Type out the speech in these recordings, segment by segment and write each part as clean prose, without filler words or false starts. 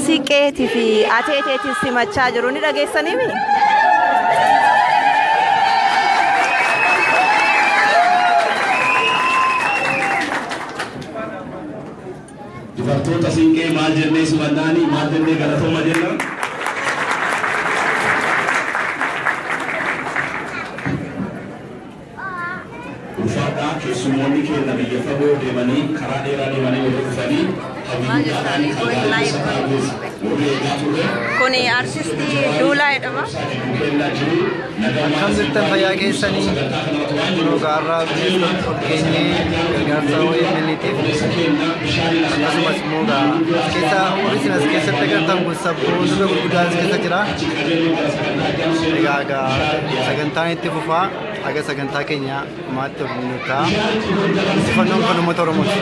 Siqeetii fi ateeteetiin simachaa jiru ni dhageessanii mi? Dubartoota Siqee maal jennee simannaani maal jennee galatooma jenna. Ulfaadhaa keessummoonni keenya biyya fagoo deemanii karaa dheeraa deemanii walitti dhufanii Kuni artistii Duulaa jedhama. Kan jirtan fayyaa keessanii kunoo gaarraa keenyee gargaarsa OMN'tiif akkasumas immoo keessa umriin as keessatti agartan kun sabboonota gurguddaan as keessa jira. Egaa sagantaan itti fufaa aga sagantaa keenya maatti ol ta'a. Injifannoon kan uummata Oromooti.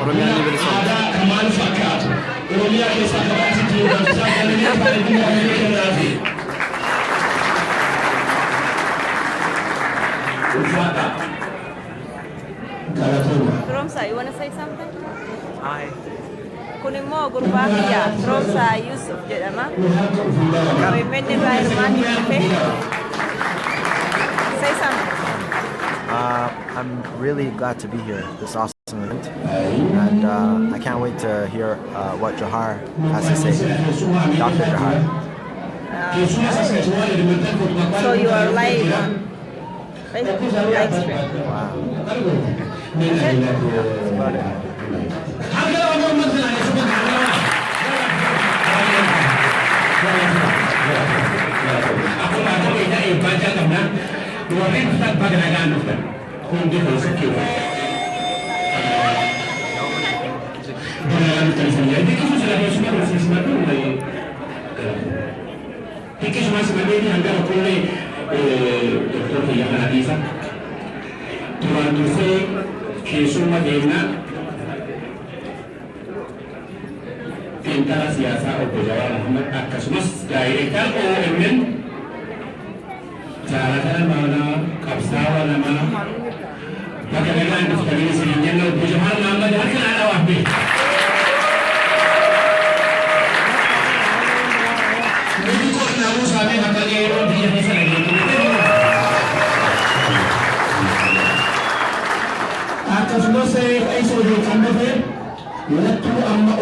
Oromiyaan ni bilisoomti. Romsa, you want to say something? Hi. Kunimmo gurbaa kiyya Romsa Yusuf jedhama. Qabeemmenni irraa hirmaatti dhufe. Say something. I'm really glad to be here. This awesome event, and I can't wait to hear what Johar has to say. Dr. Johar. So you are live on Facebook live stream. Wow. That's about it. Tentara siasa Obbo Jawar Muhammad akkasumas Director OMN Jaalatan mana qabsaa'aa nama bakka nagaan dhuftanii isin jenna Obbo Jawar Muhammad harka naa dhawaabbe. Nuti koos naamuu saamee bakka yeroo biyya keessa dhageeffamne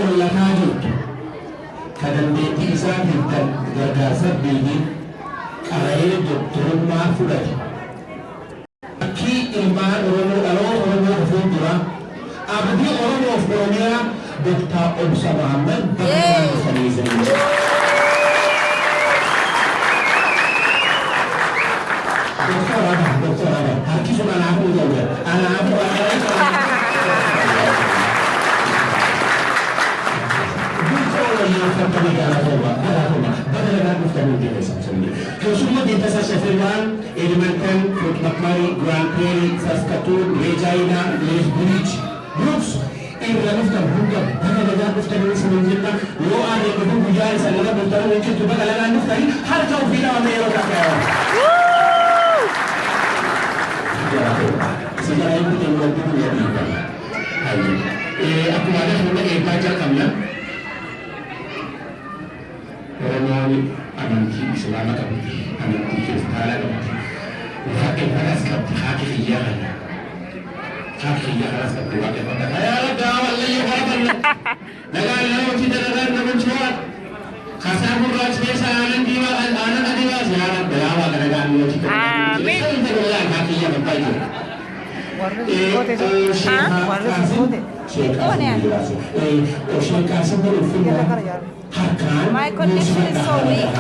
ollataa jirtu kan dandeettii isaatiin kan gargaarsa biyyee qara'ee doktorummaa fudhate. Fakkii ilmaan Oromoo dhaloota Oromoo dhufuun dura abdii Oromoof Oromiyaa Dr. Obsa Muhammad Bakar Saniizanii. Doktor Adam, harki sun anaafu jawwe, anaafu Kesumma di Tasa Sheffield, Edmonton, Fort McMurray, Grand Prairie, Saskatoon, Regina, Les Bridge, Brooks, irra dhuftan hunda bakka nagaa dhuftanii isiniin jenna yoo aadee dhufu guyyaa isa lala bultanii hojjettu bakka lalaan dhuftanii harka ofii dhabame yeroo dhaqaa. Sejarah itu yang waktu itu ya di aku ada sebenarnya baca kamera orang ananti Islam kami ananti Kristen kami pakai panas kami pakai hiasan kaki hiasan kami pakai panas ayah gawal lagi apa negara lain kita negara namun cuma kasar bukan biasa anak adiwa sekarang berapa negara lain kita kaki hiasan pakai My connection is so weak.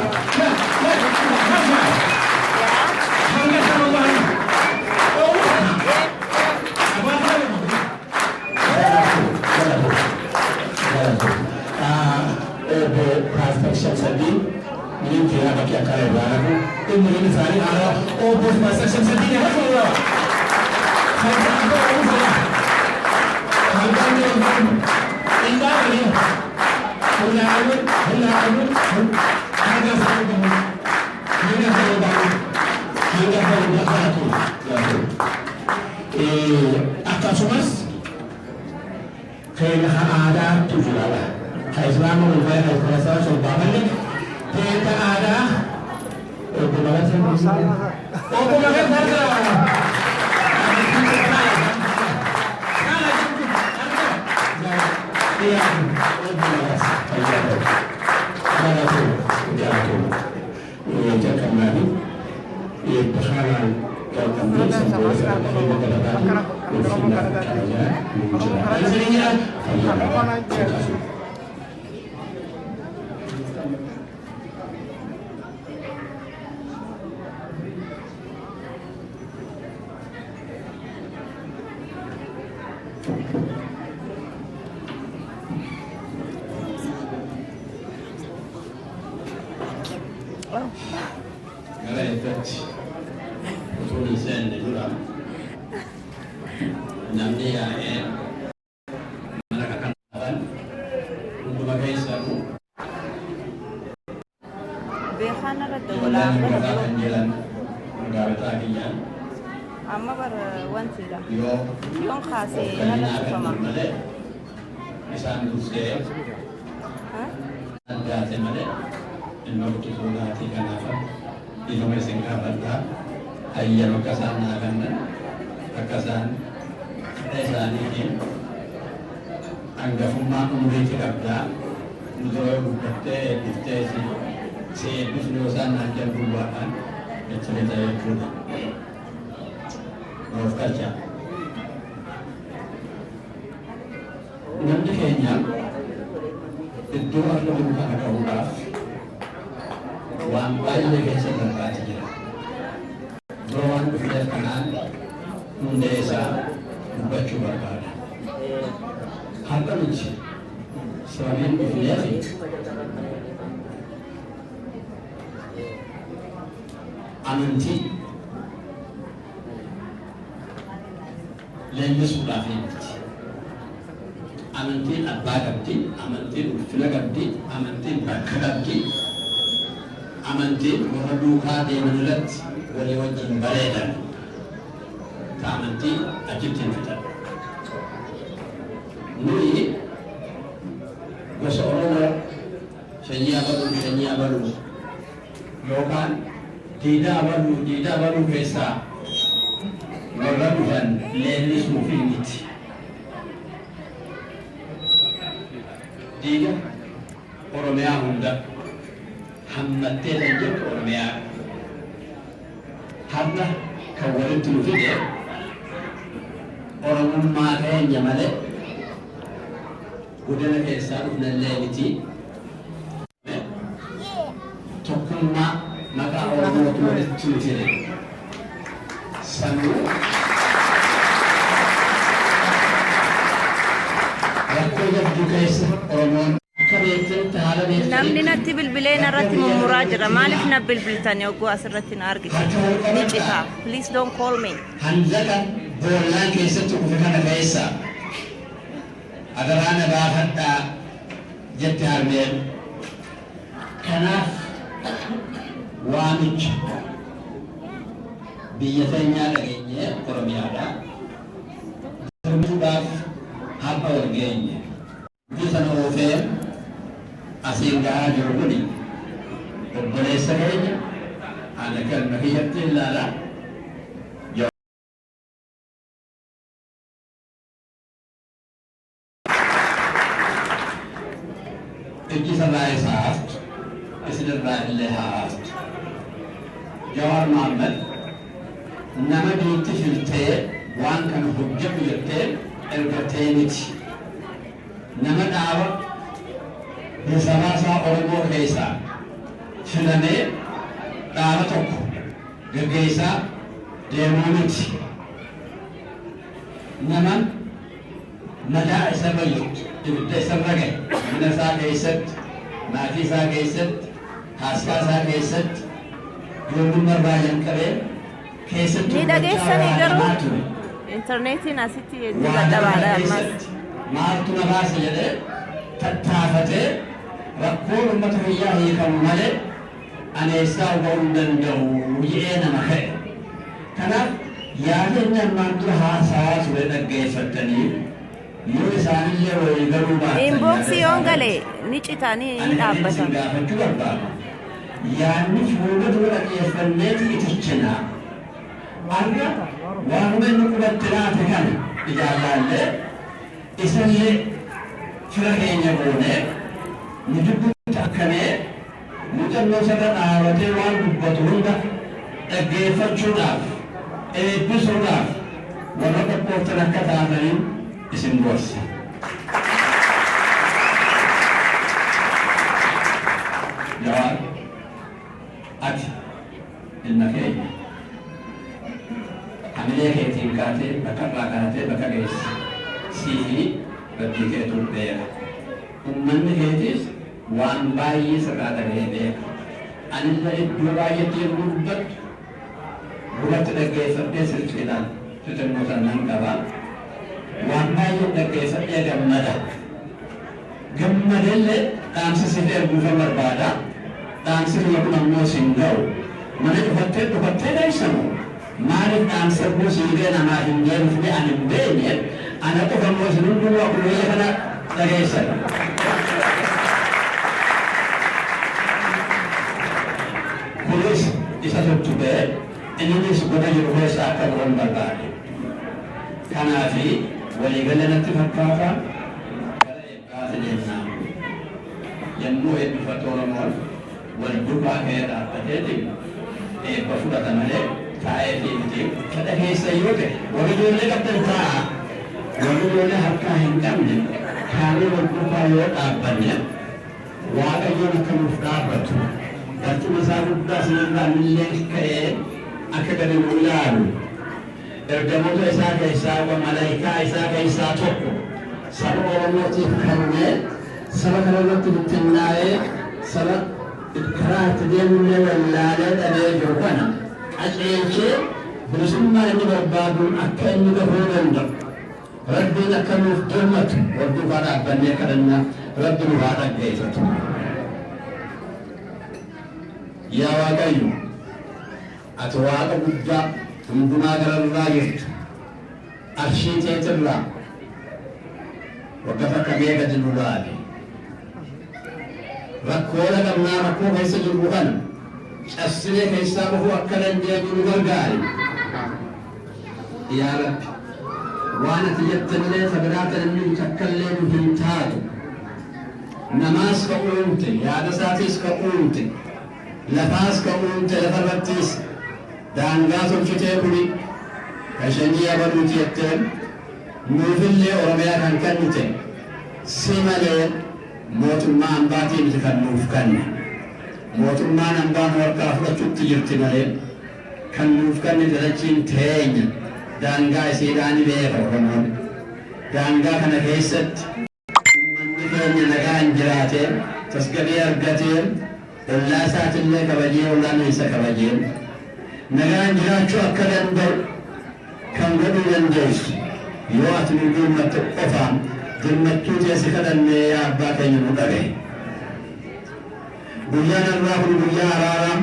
Akkasumas keelah ada tujuan. Islam merupakan asal sobamannya. Kita ada. Amma bar wanti da yon khase na da sama isan dusde anda temale inno tusuga tikanafa ino mesenga banda ayya makasan naganna akasan desani ini anggafumma umri tikabda mudoy bukatte ditesi se bisnosan anjan buatan cerita itu Maaf kaca. Nanti kayaknya itu harus dibuka ke ulas. Wampai lagi sebentar saja. Doan berjalan kanan, desa, baju berkada. Harta lucu. Selain berfiliasi. Amanti. Lembus ulafin. Amantin abadabdi, amantin ulfilagabdi, amantin bakadabdi, amantin waraduka deemanulat wali wajin baredan. Amantin ajibtin fitar. Nuri gosa Oromoo shanyii abaluu yookaan diida abaluu keessaa warra dhufan leellisuu fi miti. diiga Oromiyaa hunda hammattee kan jirtu Oromiyaa har'a kan walitti nu fide Oromummaa keenya malee godina keessaa dhufnallee miti tokkummaa maqaa Oromootu walitti nu fide sanuu rakkoo jabduu keessa Oromoon namni natti bilbilee narratti mummuraa jira. Maaliif na bilbiltanii ogguu asirratti na argitan? Ni cita. Please don't call me. Handaqa boollaan keessatti kufe kana keessa agaraana baafadhaa jette harmeen. Kanaaf waamicha biyya teenyaa dhageenye Oromiyaadhaa sirbuudhaaf har'a wal geenye. Bisa oofee asiin gahaa jiru kuni obboleessa keenya ana galma kiyyatti ilaala. Ijji sarraa isaa haftu isinirraa illee haa haftu. Jawaar Mohaammed nama duutti filtee waan kana hojjetu jettee ergattee miti. Nama dhaaba sabaasaa Oromoo keessaa filamee dhaaba tokko gaggeessaa deemuu miti. Nama madaa isarra jirtu ibidda isarra gahe mana isaa keessatti maatii isaa keessatti haaskaa isaa keessatti ijoollummaa irraa jalqabee keessatti ni dhageessanii garuu intarneetiin asitti hedduu dadhabaadha ammas. Maaltu na baase jedhee tattaafatee rakkoon uummata biyyaa hiikamu malee aneessaa hubamuu hin danda'u jedhee nama ka'e. Kanaaf yaada inni ammaan dura haasawaa ture dhaggeeffattanii yoo isaanillee walii galuu baatan inboxii yoon galee ni citanii ni dhaabbatan. Gaafachuu barbaadu. Yaadni fuula dura dhaggeeffanneeti itichinaa. Har'a waanuma inni qubatti laate kana ijaallaallee isallee fira keenya goonee nu jibbuutti akkanee muuxannoo sarara dhaabatee waan dubbatu hunda dhaggeeffachuudhaaf eebbisuudhaaf warra qophooftan akka taataniin isin gorsa. Jawaar ati ilma keenya hamilee keetiin kaatee bakka irraa kaatee bakka geesse. Sihi bagi keetu beeka. Uummanni keetis waan baay'ee sirraa dhaga'ee beeka. Anillee iddoo baay'eetti yeroo dubbadhu duratti dhaggeeffadhee sirriidhaan xixinnoo sannan qaba. Waan baay'ee dhaggeeffadhee gammada. Gammadellee dhaamsi siif erguuf barbaada. Dhaamsi kiyya kun ammoo siin ga'u. Mana dhufattee dheessamu. Maaliif dhaamsa erguu siifee namaa hin deemne ani hin beekne ana qofa immoo isin hundumtuu akkuma kana dhageessan. Kunis isa tuttubee innis goda jiru keessa akka bu'uun barbaade. Kanaafi waliigalee natti fakkaata gara eebbaati deemnaa. Yommuu eebbifatu Oromoon wal duukaa ka'ee dhaabbateeti eebba fudhata malee taa'ee fi miti kadha keessa yoo ta'e warri ijoollee qabdan taa'a. Warri ijoollee harkaa hin qabne kaanii wal duukaa yoo dhaabbanne Waaqayyoon akka nuuf dhaabbatu barcuma isaa guddaa sinirraa illee ka'ee akka gadi nu ilaalu ergamoota isaa keessaa malaayikaa isaa keessaa tokko saba Oromootiif kennee saba kana irratti bittinnaa'ee saba karaa itti deemullee wallaalee dhabee jiru kana qaceelchee bilisummaa inni barbaaduun akka inni gahuu danda'u. Rabbiin akka nuuf dirmatu wal duukaa dhaabbannee kadhannaa Rabbi nu haa dhaggeeffatu. Yaa Waaqayyo, ati Waaqa guddaa hundumaa gararraa jirtu. Arshii teetirraa wagga fakkamee gadi nu laale. Rakkoo qabnaa rakkoo keessa jirru kana cabsinee keessaa bahuu akka dandeenyu nu gargaari. Yaa Rabbi, waan ati jettanillee sabiraata inni takkallee nu hin taatu. namaas ka uumte yaada isaatis ka uumte lafaas ka uumte lafarrattis daangaa tolchitee kuni ka shanii abaluuti jetteen nuufillee oromiyaa kan kennite si malee mootummaa hambaatii miti kan nuuf kenne mootummaan hambaan harkaa fudhachuutti jirti malee kan nuuf kennite dachiin teenya daangaa isiidhaan beeka oromoon daangaa kana keessatti uummanni keenya nagaan jiraatee tasgabbii argatee ollaa isaatillee kabajee ollaan isa kabajee nagaan jiraachuu akka danda'u kan godhuu dandeessu yoo ati nu dhummatte qofaan gammachuu teessi kadhannee yaa abbaa keenya nu dhagaye. Guyyaan har'aa kun guyyaa araaraa,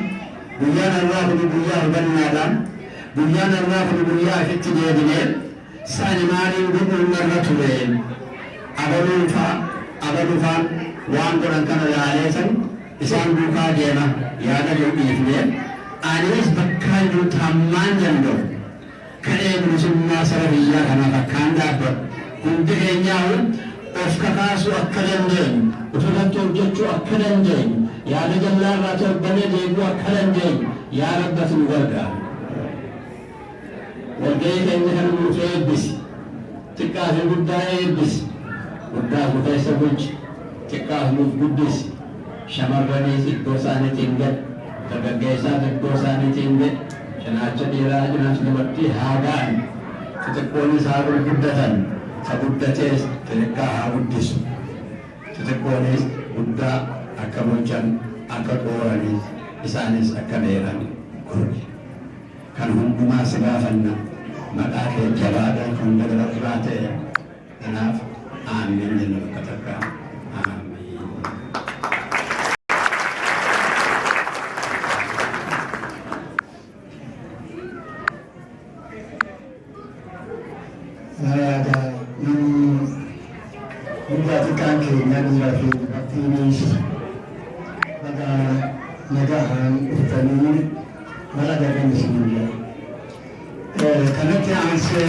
guyyaan har'aa kun guyyaa hubannaadha, guyyaan har'aa kun guyyaa ifitti deebinee sani maaliin gudhuun narra ture abaluufaan waan godhan kana ilaaleetan isaan duukaa deema yaada yoo dhiifnee anis bakkaan jiru hammaan danda'u ka'ee bilisummaa saba biyyaa kanaaf akkaan dhaabbatu hundi keenyaa of kakaasuu akka dandeenyu ofirratti hojjechuu akka dandeenyu yaada jallaarraa torbanee deebi'uu akka dandeenyu yaa rabbatu nu gargaaru. Walgahii keenya kana nuuf eebbisi xiqqaa fi guddaa eebbisi guddaa nu keessa bulchi xiqqaaf nuuf guddisi shamarraniis iddoo isaaniitiin gad dargaggeessaaf iddoo isaaniitiin gad cinaacha dhiiraa cinaacha dubartii haa ga'an xixiqqoonis haa gurguddatan ka guddatees xixiqqaa haa guddisu xixiqqoonis guddaa akka bulchan akka qooraniis isaanis akka beekan godhi kan hundumaa si gaafanna maqaa kee jabaadhaan hunda gara irraa ta'e kanaaf aamiin jenna bakka takkaa aamiin. Kan keenya dhiiraa fi dubartiinis nagahaan dhuftanii mala gagan isinillee kanatti aansee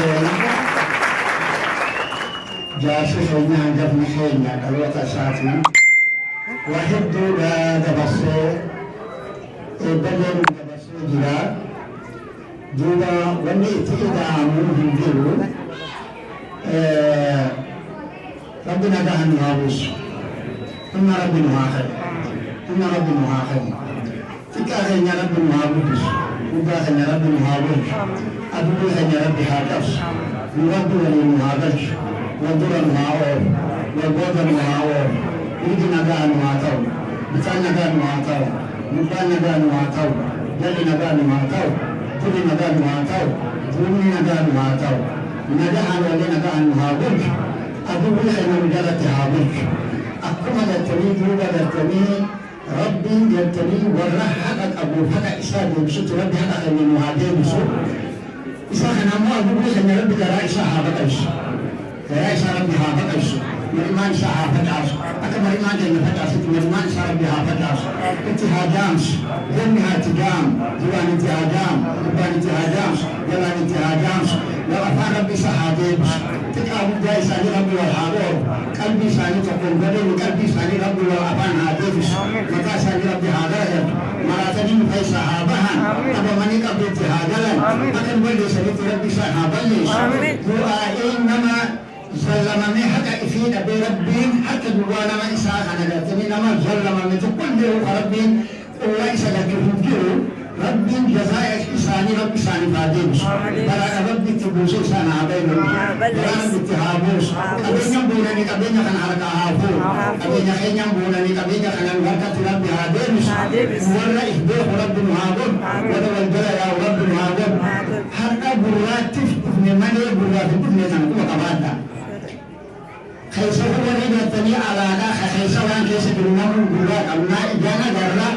jaarsi keenya hangafni keenya dhaloota isaatiin waa hedduudha dabarsee eebballee nu dabarsee jira duuba wanni itti ida'amuu hin jiru ربنا كهن نابوس إن ربنا واحد إن ربنا واحد فكاهن يا رب نابوس وكاهن يا رب نابوس أدوه يا رب هاكس نودو نابوس ودور نابوس ودور نابوس يدنا كهن ناتو بتاعنا كهن ناتو مبانا كهن ناتو جلنا كهن ناتو كلنا كهن ناتو كلنا كهن ناتو نجاحنا ولنا كهن نابوس أقول لك أنا مجرد عابد أقوم جتني جوبا جتني ربي جتني ورحقك أبو فتح إسحاق بسوط ربي حقك من معادين بسوط إسحاق أنا ما أقول لك أن ربي كرا إسحاق حابك إيش كرا إسحاق ربي حابك إيش مريمان إسحاق حابك إيش أكا مريمان جاي فتح إيش مريمان إسحاق ربي حابك إيش اتهاجامش ذنها اتجام جوان اتهاجام جبان اتهاجامش جلان اتهاجامش لو أفعل ربي صحابيش تكابو جاي ساني ربي والحابور قلبي ساني تقول بدل قلبي ساني ربي والأفان هادفش مكا ساني ربي هادايا مراتني مفاي صحابها أبا مني قبل اتهاجلا أكن بلي ساني ربي صحابيش هو إنما ظلمني حتى إفيد بربي حتى دوانا ما إساء أنا قلتني نما ظلمني تقول له ربي الله إساء لكي ربي جزاء إساني ربي إساني فاديش بلا ربي تبوس إسانا عبين بلا ربي تهابوس أبين ينبولني أبين يخن حركة عافو أبين يخن ينبولني أبين يخن الوركة ربي هاديش ولا إخبير ربي مهابون ولا والبلا يا ربي مهابون حركة برات تفتح من مني برات تفتح من سنكو قبادا خيسا هو ريبتني على داخ خيسا وان كيسا بالنمو برات أمنا إجانا جرلا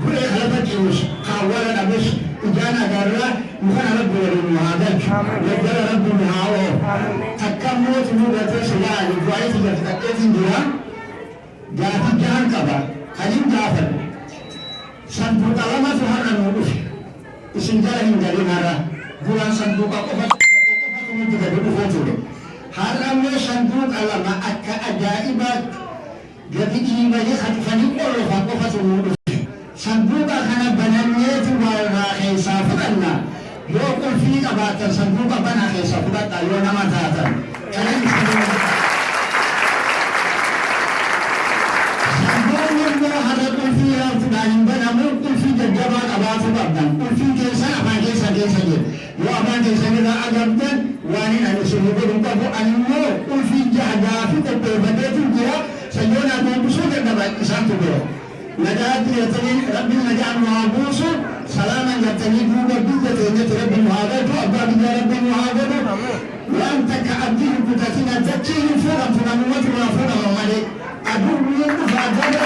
بره خلفت يوش حاول نبش إجانا جرلا مخنا ربي وللمهادج وجل ربي مهاوه تكم موت نوبة سلاح لدوائي تجفتكت اندوها جاتي جهان كبا خليم جافر صندوق لما تهر نوبش اسنجال هنجالي نارا قران صندوق قفت هر أمي صندوق لما أكا أجائبات gadi dhiibanii hatifanii qollofa qofa sumuudhu sanduuqa kana bananneetu waa keessaa fudhanna yoo qulfii qabaatan sanduuqa banaa keessaa fudhadha yoo nama taatan har'a qulfii yaabtuudhaan hin banamu qulfii jajjabaa qabaatu qabdan qulfii keessan afaan keessa jedhu yoo afaan keessan irraa agabdan waan hin ani isin godhu qabu ani immoo qulfii jahaa fi qopheeffateetu jira sayyoon adeemsisuu dadhaba isaantu bira nagaatti jettanii rabbiin nagaan nu haa buusu salaaman jettanii duuba biyya keenyatti rabbi nu haa galchu abbaa biyyaa rabbi nu haa godhu waan takka abdii hin kutatin addachii hin fuudhamtu namumatti waa fuudhama malee aduun biyya dhufaa gada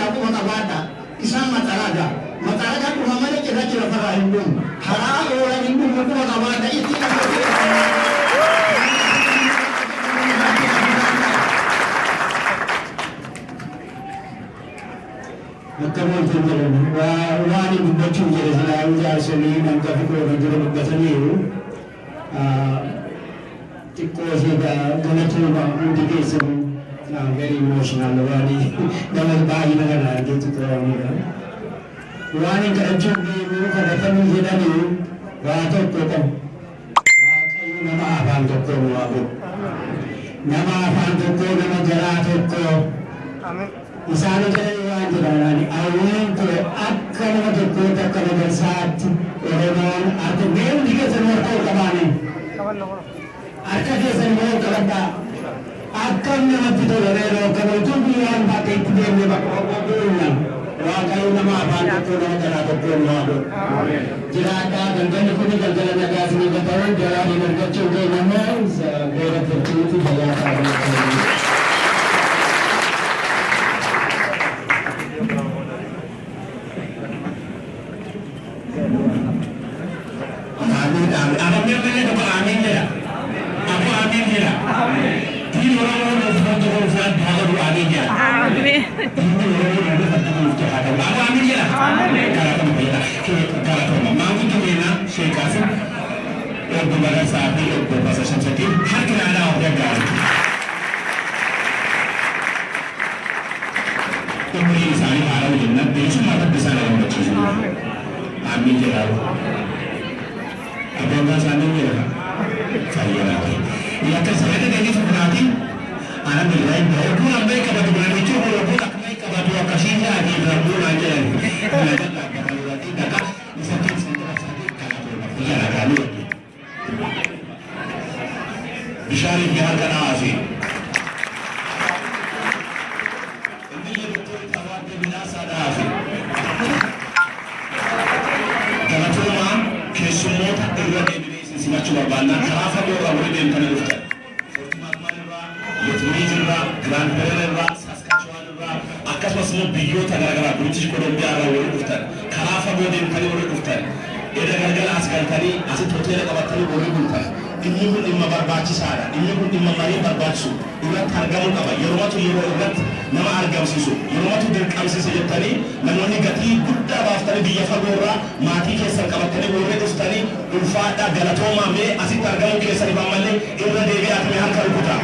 Aku mata isang mataraga kuma mana kira-kira para Hindu hara orang Hindu aku mata itu Betul wani dibacu jadi saya ujar seni dan kafiku dan juru berkasaniu tiko sida gana cuma untuk itu very emotional wani dalam bayi negara gitu orang ini wani kerja di rumah kami jadi ni waktu potong waktu nama abang potong waktu nama abang potong nama jalan potong Isana jadi wani jalan ni awalnya tu akan nama potong tak kena bersat orang atau dia juga semua tahu kapan Arka dia semua kalau akan nanti tu lelero kalau tu biar pakai dia ni bapak bapak Wakai nama abang tu nama jalan tu pun mahu. Jika ada dan kuni jalan jalan sini betul jalan ini berkecil ke nama berat kecil itu jalan kami. Amin amin. Abang dia punya tu amin dia. Aku amin dia. Ini orang-orang yang sedang berusaha bahagia amin dia. Amin. Aku amin dia. Amin. Kalau kamu bayar, kalau kamu mampu tu bayar, saya kasih. Orang berbagai sahabat, orang berbahasa sensitif, hak kena ada orang yang Kemudian misalnya orang jenab, dia cuma tak bisa orang bercium. Amin dia. Apa bahasa amin dia? Saya lagi. Ya kan saya tu jadi sebenarnya anak berlain bahawa pun ambil kepada bulan itu walaupun tak naik kepada dua kasihnya di dalam bulan aja. Belajar tak kalau lagi tak bisa kita sakit kalau bermakna ada lu. Bishari biar kena asyik. Ini betul tawar binasa ada asyik. Kalau cuma kesemua tak terjadi sima cuma banda karafa do amri den kan ufta fortimat manra yetmijra grand prairie saskatchewan akas masmu biyo tagara british columbia ra wori ufta karafa do den kan wori ufta eda gargal asgal tani asit hotel ka batali wori ufta inni kun imma barbachi sara inni kun imma mari barbachu ina targamu kaba yormatu yoro igat nama argam sisu yormatu den kamsi sejetani namoni gati gudda baftani biya fagora mati ke sarkabatani wori ustani ulfada galatoma me asit targamu ke sari bamalle irra devi atme hankar kuta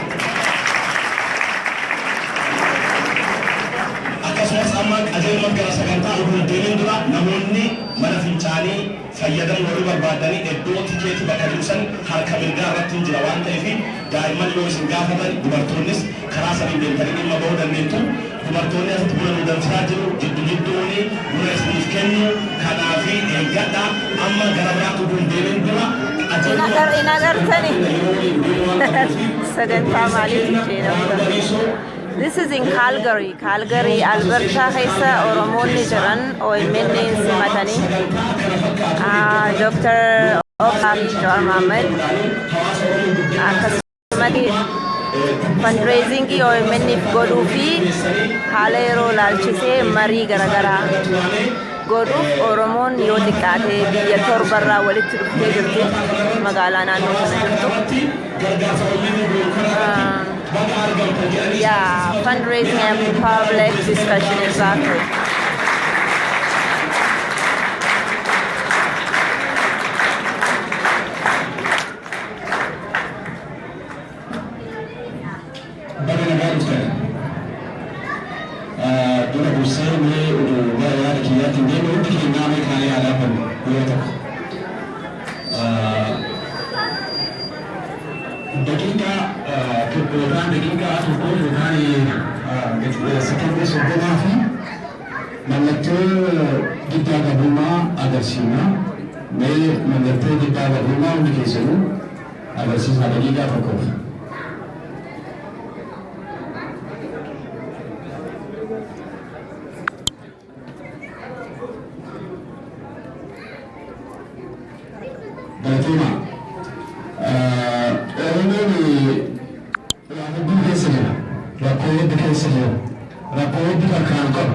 akasmas amma ajay magara saganta ubun denindura namonni mana fincani fayyadan wari barbadani eddoo tikeeti bakka duusan harka mirgaa irratti hin jira waan ta'eef daa'imman yoo isin gaafatan dubartoonnis karaa sanii deemtanii dhimma bahuu dandeettu dubartoonni asitti buna nu danfisaa jiru jidduuni buna isiniif kennu kanaafi eeggadha amma gara biraatti utuu hin deemin dura inagartani sagantaa maaliif jedhamu This is in Calgary. Calgary, Alberta keessa Oromoonni jiran OMN simatanii Dr. Oqaa Jawar Mohammed akkasumas fundraising OMN'if godhuu fi haala yeroo laalchisee marii garaagaraa godhuuf Oromoon yoo xiqqaate biyya torbarraa walitti dhuftee jirti magaalaa naannoo sana jirtu. Yeah, fundraising and public discussion exactly. dura dursee mee gara yaada kiyyaatti hin deemne hundi keenyaa mee kaanee haa dhaabbannu yoo ta'u. Daqiiqa tokko yookaan daqiiqa tokko yookaan sekoondii soddomaa fi mallattoo giddaa gabummaa agarsiifna. Mee mallattoo giddaa gabummaa hundi keessanuu agarsiisa daqiiqaa tokkoof. Galatuma. Oromoon waa hedduu keessa jira. Rakkoo hedduu keessa jira. Rakkoo hedduu harkaan qaba.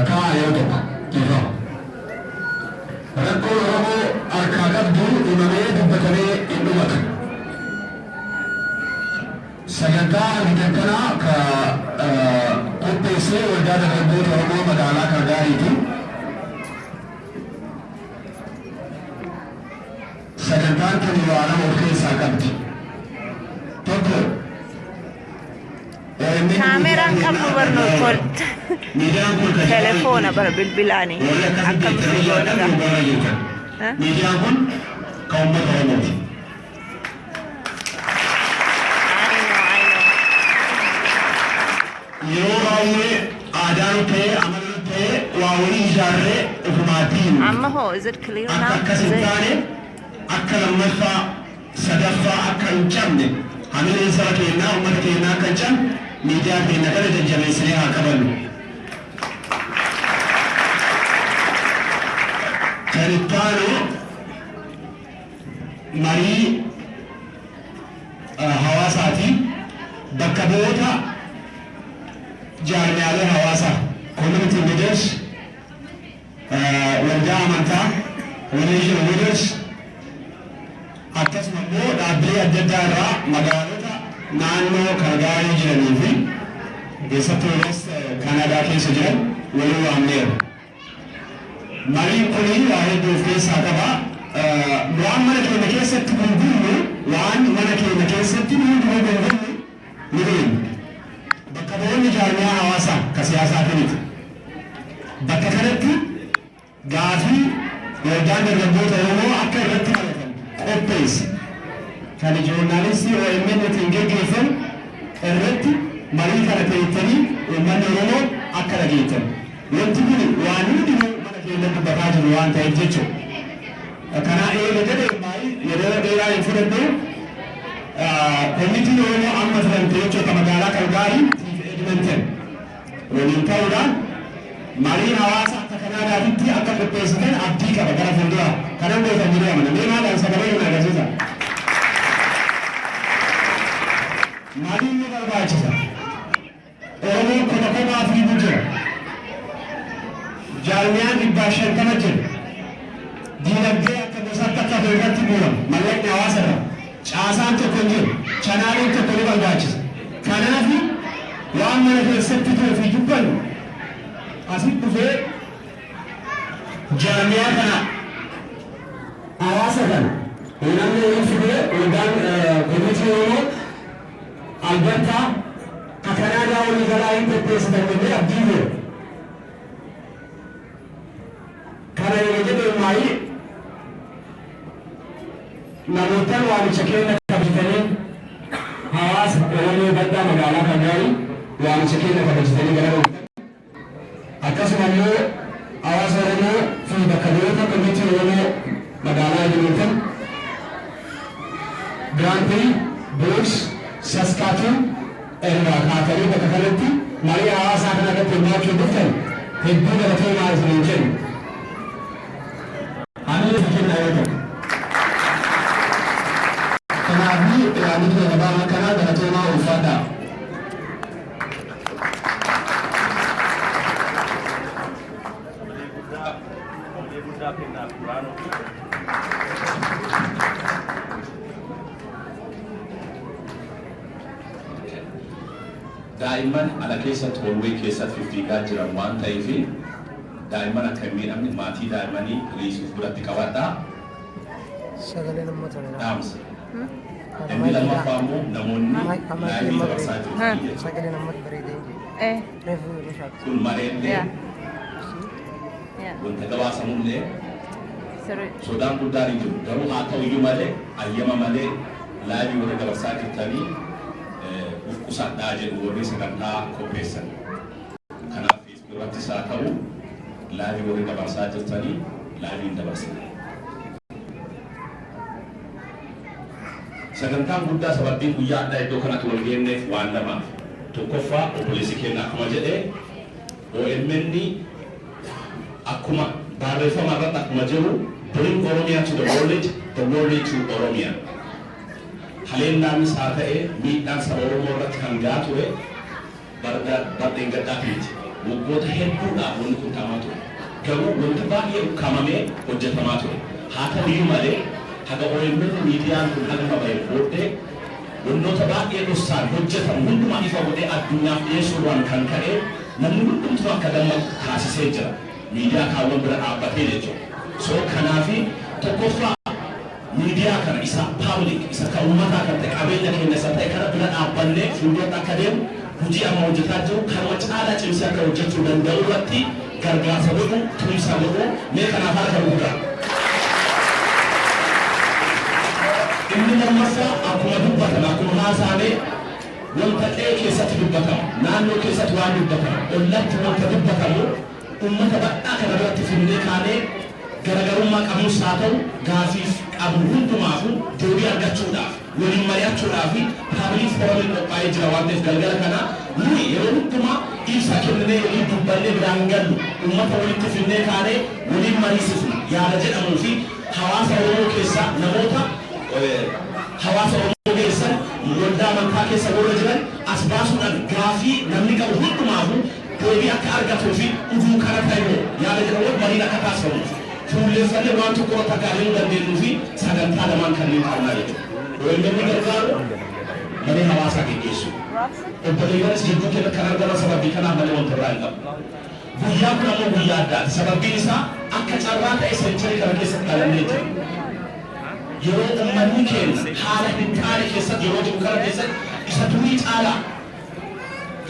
Kaa yoo tokko ifa. Rakkoo Oromoo harkaa qabdu himamee dubbatamee hin dhumatu. Sagantaa argitan kanaa ka qopheessee waldaa dargaggoota Oromoo magaalaa Kalgaariiti. Sagantaan kun waanama of keessaa qabdi. Tokko Kaameraan qabu barnoota telefoona bilbilaanii akkam goona gaa. Miidiyaan kun kan uummata Oromooti. Yeroo baay'ee aadaan ta'ee amalli ta'ee waa walii ijaarree ofumaatiin Amma hoo is it clear now? akkas hin taane akka lammaffaa sadaffaa akka hin cabne hamileen saba keenyaa uummata keenyaa akka hin cabne miidiyaa keenya kana jajjabeessinee haa qabannu. Kan itti aanu marii hawaasaati bakka bu'oota jaarmiyaalee hawaasaa community leaders waldaa amantaa religion leaders akkasuma immoo dhaabbilee adda addaa irraa magaalota naannoo Kalgaarii jiranii fi keessattuu Kanaadaa keessa jiran walii waamneeru. Mariin kun waa hedduu of keessaa qaba. Waan mana keenya keessatti gurgurru waan mana keenya keessatti gurgurru ni beekna. Bakka bu'oonni jaarmiyaa hawaasaa ka siyaasaa kaniti. Bakka kanatti gaafii waldaan dargaggoota Oromoo akka irratti baratan qopheesse. Kan joornaalistii OMN ittiin geggeeffamu irratti marii kana ta'ettanii uummanni Oromoo akka dhageettan. Wanti kun waan hundi mana keenya dubbataa jiru waan ta'eef jechuudha. Kanaa eega jedhee maayii yeroo dheeraa hin fudhadhu komitiin Oromoo amma filamte jechuudha magaalaa Kalgaarii Edmonton waliin ta'uudhaan marii hawaasa akka Kanaadaatti akka qopheessitan abdii qaba gara fuulduraa kanan gootan jedhee amana. Mee maalaan sagalee hin agarsiisa. Mariin ni barbaachisa. Oromoon koma komaa fiiguu jira. Jaarmiyaan 550 jira. Diinagdee akka gosaatti akka beekatti guurama. Mallaqni hawaasa irraa. Caasaan tokko hin jiru. Chanaaliin tokko ni barbaachisa. Kanaaf waan mana keessatti ture fi dubbannu asitti dhufee jaarmiyaa kana hawaasa kana namni inni fidee waldaan komitii Oromoo Albertaa ka Kanaadaa walii galaa hin qopheessitan jennee abdii jiru. Kana yoo jedhee maayii namootaan waamicha keenya kabajatanii hawaasa Oromoo baddaa magaalaa Kalgaarii waamicha keenya kabajatanii gara akkasuma immoo hawaasa Oromoo fi bakka bu'oota komitii Oromoo magaalaa Edmonton Grand Prix Brooks Saskatoon irraa kaatanii bakka kanatti marii hawaasaa kana irratti hirmaachuu dhuftan hedduu galatee maal isiniin jennu. Ani kenna yoo ta'u. Kanaafuu yaadni gabaabaa kanaa galatoomaa ulfaadhaa. Daa'imman ala keessatti hoolwee keessatti fiffiigaa jiran waan ta'eef daa'imman akka hin miidhamne maatii daa'immanii riisuuf biratti qabadhaa. Sagalee namootaa. Dhaamsa. Inni lammaffaa immoo namoonni laayivii dabarsaa Haa. jiru. Sagalee namatti bareedee Eh. reefu bishaan. Kun mareellee Yeah. Yeah. wanta gabaasamullee Sirrii. sodaan guddaan hin jiru. Garuu haa ta'u iyyuu malee ayyama malee laayivii warra dabarsaa jirtanii uf qusadhaa jedhu warri sagantaa qopheessan. Kanaaf Facebook irrattis haa ta'u laayivii warri dabarsaa jirtanii laayiviin dabarsan. Sagantaan guddaa sababiin guyyaa addaa iddoo kanatti wal geenyeef waan lamaaf. Tokkoffaa obboleessi keenya akkuma jedhee OMN akkuma barreeffama irratti akkuma jiru bring Oromia to the knowledge, the knowledge to Oromia. Haleellaanis haa ta'e miidhaan saba Oromoo irratti kan gahaa ture bardeen gaddaatiiti. Waggoota hedduudhaaf wanni kun ta'amaa ture. Garuu wanti baay'ee ukkaamamee hojjetamaa ture. Haa ta'uyyuu malee haga OMN miidiyaan kun haga qabee booddee wantoota baay'ee dhoksaan hojjetamu hundumaa ifa godhee addunyaaf dhiyeessuudhaan kan ka'e namni hundumtuu akka gammadu taasisee jira. Miidiyaa kaawwan bira dhaabbatee jechuudha. So kanaafi tokkoffaa miidiyaa kana isa public isa kan uummataa kan ta'e qabeenya keenya isa ta'e kana bira dhaabbannee fuuldura akka deemu hojii amma hojjetaa jiru kanuma caalaa cimsee akka hojjechuu danda'u irratti gargaarsa godhu tumsa godhu mee kanaaf harka guddaa. Inni lammaffaa akkuma dubbatan akkuma haasaamee wanta ta'e keessatti dubbatamu naannoo keessatti waan dubbatamu ollatti wanta dubbatamu uummata bal'aa kana biratti finnee kaanee garagarummaa qabnus haa ta'u gaafiif qabnu hundumaafu deebii argachuudhaaf waliin mari'achuudhaaf paabiliif fooramiin qophaa'ee jira waan ta'eef galgala kana nuyi yeroo hundumaa ibsa kenninee waliin dubbannee biraan gallu uummata walitti finnee kaanee waliin mariisifna yaada jedhamuu fi hawaasa Oromoo keessaa namoota hawaasa Oromoo keessan waldaa amantaa keessa warra jiran as baasuudhaan gaafii namni qabu hundumaafu deebii akka argatuu fi uduu kana ta'e yaada jedhamu mariin akka taasifamuuf fuulleeffannee waan tokko irratti akka adeemuu dandeenyuu fi sagantaa lamaan kanneen qabnaa jechuudha. OMN gargaaru malee hawaasaa geggeessu. Obboleeyyanis jidduu keenya kan argaman sababii kanaaf malee wanta biraa hin qabu. Guyyaa kun ammoo guyyaa addaati. Sababiin isaa akka carraa ta'e seencharii kana keessatti dhalannee jira. Yeroo uummanni keenya haala hin taane keessatti yeroo jiru kana keessatti isa durii caalaa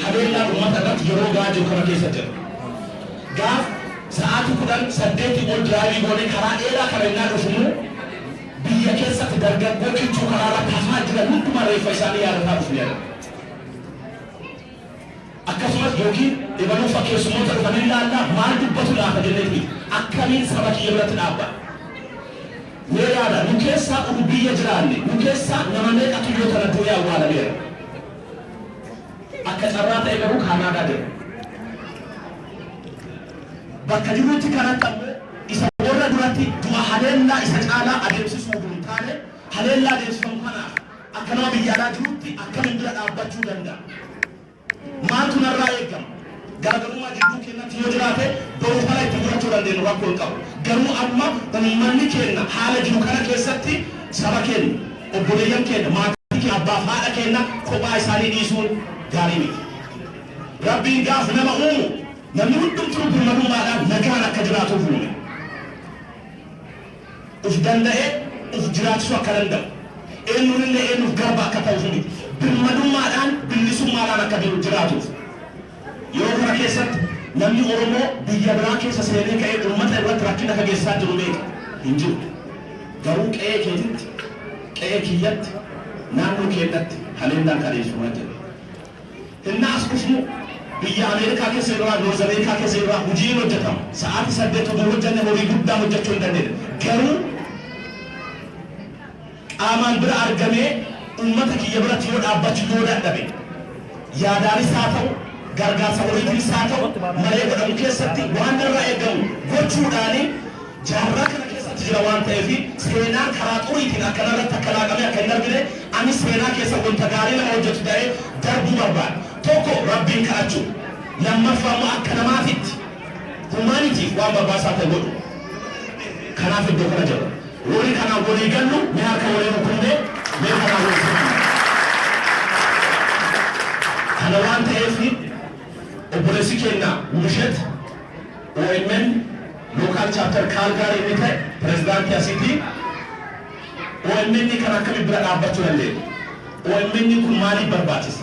haleellaan uummata irratti yeroo gahaa jiru kana keessa jira. Gaaf sa'aatii 18 ol diraayivii goonee karaa dheeraa kana innaa dhufumu biyya keessatti dargaggoo kichuu karaa irratti hafaa jiran hundumaa reeffa isaanii yaadataa dhufu jedha. Akkasumas yookiin dhibanuu fakkeessummoota dhufanii ilaallaa maal dubbatu laafa jenneeti akkamiin saba kiyya biratti dhaabbata. Mee yaada nu keessaa uru biyya jiraanne nu keessaa nama meeqatu yoo tana du'ee awwaalameera. Akka carraa ta'e garuu kaanaadaa jira. Bakka jirutti kanatti ammoo isa warra duratti du'a haleellaa isa caalaa adeemsisuu hin taane haleellaa adeemsifamu kanaaf akka nama biyya alaa jirutti akkamiin bira dhaabbachuu danda'a. Maaltu narraa eegama? Garaagarummaa jidduu keenyatti yoo jiraate boruu kana itti fudhachuu dandeenyu rakkoo hin qabu. Garuu amma uummanni keenya haala jiru kana keessatti saba keenya, obboleeyyan keenya, maatii keenya, abbaaf haadha keenya kophaa isaanii dhiisuun gaarii miti. Rabbiin gaaf nama uumu namni hundumtuu birmadummaadhaan nagaan akka jiraatuuf uume. Uf danda'ee uf jiraachisuu akka danda'u. Eenyuunillee eenyuuf garba akka ta'uuf miti. Birmadummaadhaan bilisummaadhaan akka jiraatuuf. Yeroo kana keessatti namni Oromoo biyya biraa keessa seenee ka'ee uummata irratti rakkina akka geessisaa jiru beeka hin jiru. Garuu qe'ee keetitti, qe'ee kiyyatti, naannoo keenyatti haleellaan qabeessumaa jira. Inni as dhufnu biyya Ameerikaa keessa irraa, Noorz Ameerikaa keessa irraa hojiin hojjetama. Sa'aatii 8 oduu hojjenne horii guddaa hojjechuu hin dandeenye. Garuu qaamaan bira argamee uummata kiyya biratti yoo dhaabbachuu yoo dadhabe yaadaanis haa ta'u gargaarsa waliinis haa ta'u malee godhamu keessatti waan irraa eegamu gochuudhaani jaarraa kana keessatti jira waan ta'eef seenaan karaa xuriitiin akka narratti akka laaqamee akka hin darbine ani seenaa keessa wanta gaarii nama hojjetu ta'ee darbuu barbaada. Tokko rabbiin kadhachuu lammaffaa immoo akka namaatitti humaanitiif waan barbaachisaa ta'e godhu. Kanaaf iddoo kana jira. Warri kanaan walii gallu mee harka walii rukunnee mee kanaan walii gallu. Kana waan ta'eef obboleessi keenya Wurshet OMN local chapter Calgary inni ta'e pirezidaantii asiitii OMN kan akkami bira dhaabbachuu dandeenya. OMN kun maaliif barbaachisa?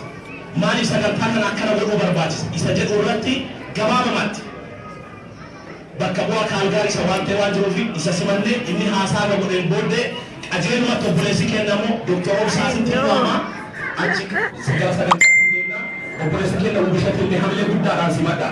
Maaliif sagantaa kana akkana godhuu barbaachisa? Isa jedhu irratti gabaabamatti bakka bu'aa Kaalgaarii isa waan ta'e waan jiruuf isa simannee inni haasaa godheen booddee qajeelumatti obboleessi kennamu Dr. Obsaasitti waama achi sagantaa sagantaa kenna obboleessi kennamu bishatti illee hamilee guddaadhaan simadha.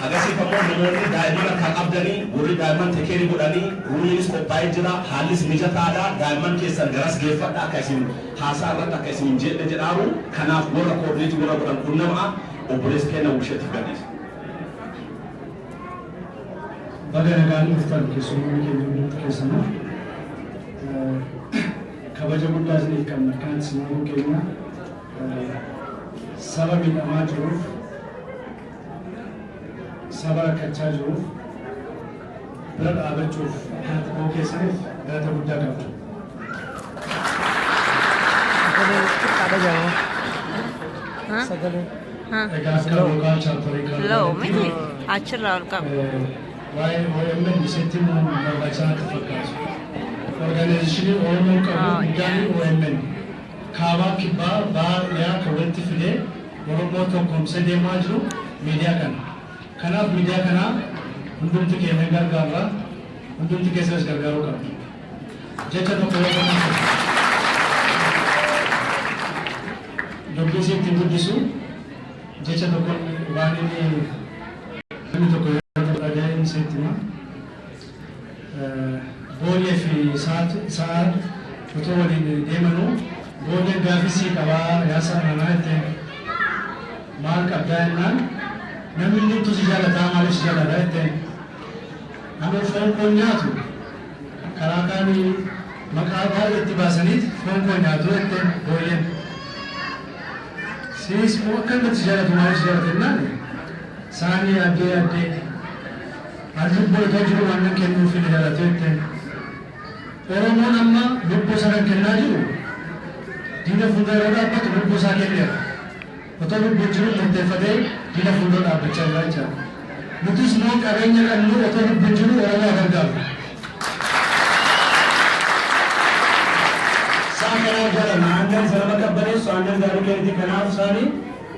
namoonni daa'imman akka qabdanii warri daa'imman tekeerii godhanii rumiinis qophaa'ee jira haallis mijataadha daa'imman keessan garas geeffadha akka isin haasaa irratti akka isin jedhe jedhaaru kanaaf warra koordineetii warra godhan qunnama obboleessi kenna wushatti gadhiisa. Baga nagaan dhuftan keessummoonni keenya hundumti keessanuu kabaja guddaa isiniif qabna kan isin keenya saba miidhamaa jiruuf saba rakkachaa jiruuf bira dhaabachuuf haati koo keessaniif galata guddaa qabna. Egaa akka lookaa chaartarii kan achirraa ol qabu. waa'ee OMN isatti barbaachisaa akka fakkaatu. Organizationii Oromoo qabu guddaan OMN kaabaa kibbaa baay'ee kan walitti fidee Oromoo tokkoomsee deemaa jiru miidiyaa kana. Kanaaf miidiyaa kana hundumti keenya gargaarra hundumti keessanis gargaaruu qabna. Jecha tokko yoo ta'u dubbisii ittiin guddisu jecha tokko waan inni tokko yoo ta'u dhaga'een seettima booddee fi sa'a otoo waliin deemanuu booddee gaafisii qabaa yaasaa manaa ittiin maal qabdaa jennaan namni hundumtu si jaalataa maaliif si jaalataa jetteen nama foon koo nyaatu karaa kaanii maqaa baay'ee itti baasaniit foon koo nyaatu jetteen booyyeen siis akka inni si jaalatu maaliif si jaalatu jennaan saanii yaaddee lubbuu itoo jiru waan kennuuf ni jaalatu jetteen Oromoon amma lubbuu sana kennaa jiru diina fuuldura yeroo dhaabbatu lubbuu isaa kenneera. Otoo lubbuu jiru murteeffatee diina fuuldura dhaabbachaa jira jechuudha. Nutis immoo qabeenya qabnu otoo lubbuu jiru Oromoo gargaaru. Isaan kanaaf jala aannan sana qabbaneessu aannan gaarii kennitii kanaaf isaanii